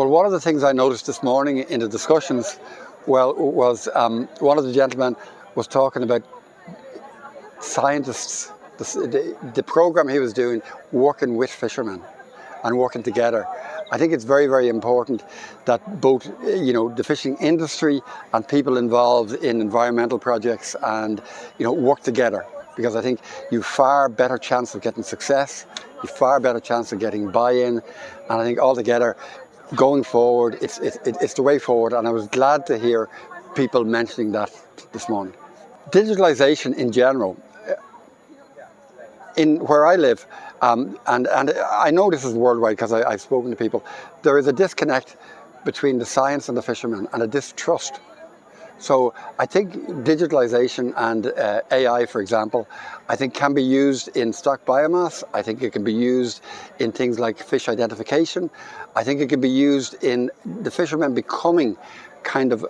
Well, one of the things I noticed this morning in the discussions, was one of the gentlemen was talking about scientists, the program he was doing, working with fishermen and working together. I think it's very, very important that both, the fishing industry and people involved in environmental projects and, work together, because I think you've far better chance of getting success, you've far better chance of getting buy-in, and I think altogether, going forward, it's the way forward, and I was glad to hear people mentioning that this morning. Digitalisation in general, in where I live, and I know this is worldwide because I've spoken to people, there is a disconnect between the science and the fishermen and a distrust. So I think digitalisation and AI, for example, I think can be used in stock biomass. I think it can be used in things like fish identification. I think it can be used in the fishermen becoming kind of,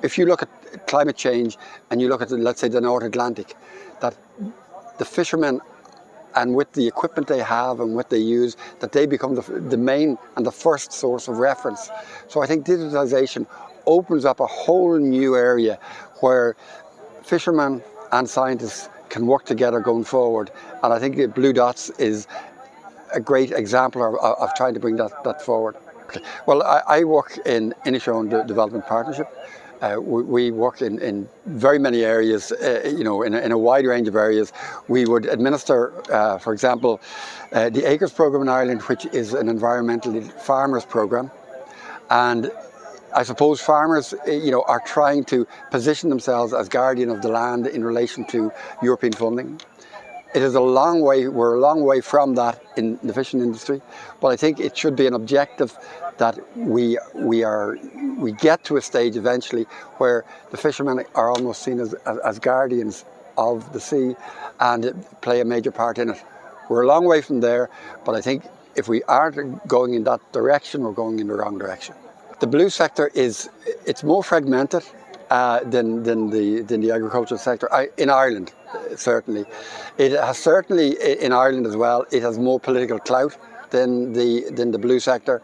if you look at climate change and you look at, let's say, the North Atlantic, that the fishermen, and with the equipment they have and what they use, that they become the main and the first source of reference. So I think digitalisation opens up a whole new area where fishermen and scientists can work together going forward. And I think Bluedots is a great example of trying to bring that forward. Okay. Well, I work in Inishowen Development Partnership. We work in very many areas, in a wide range of areas. We would administer, for example, the Acres Programme in Ireland, which is an environmental farmers programme. And I suppose farmers, are trying to position themselves as guardian of the land in relation to European funding. It is we're a long way from that in the fishing industry, but I think it should be an objective that we get to a stage eventually where the fishermen are almost seen as guardians of the sea and play a major part in it. We're a long way from there, but I think if we aren't going in that direction, we're going in the wrong direction. The blue sector it's more fragmented than the agricultural sector in Ireland, certainly. It has certainly in Ireland as well. It has more political clout than the blue sector,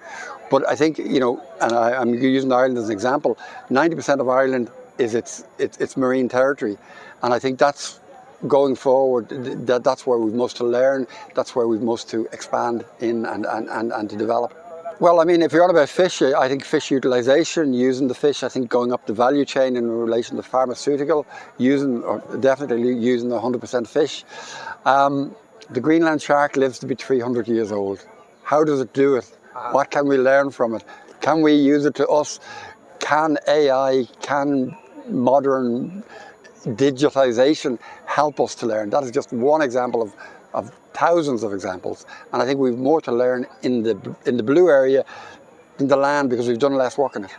but I think and I'm using Ireland as an example. 90% of Ireland is its marine territory, and I think that's going forward. That's where we've most to learn. That's where we've most to expand in and to develop. Well, I mean, if you're on about fish, I think fish utilisation, using the fish, I think going up the value chain in relation to pharmaceutical, definitely using 100% fish. The Greenland shark lives to be 300 years old. How does it do it? What can we learn from it? Can we use it to us? Can AI, can modern digitalisation help us to learn? That is just one example of thousands of examples, and I think we've more to learn in the blue area than the land because we've done less work in it.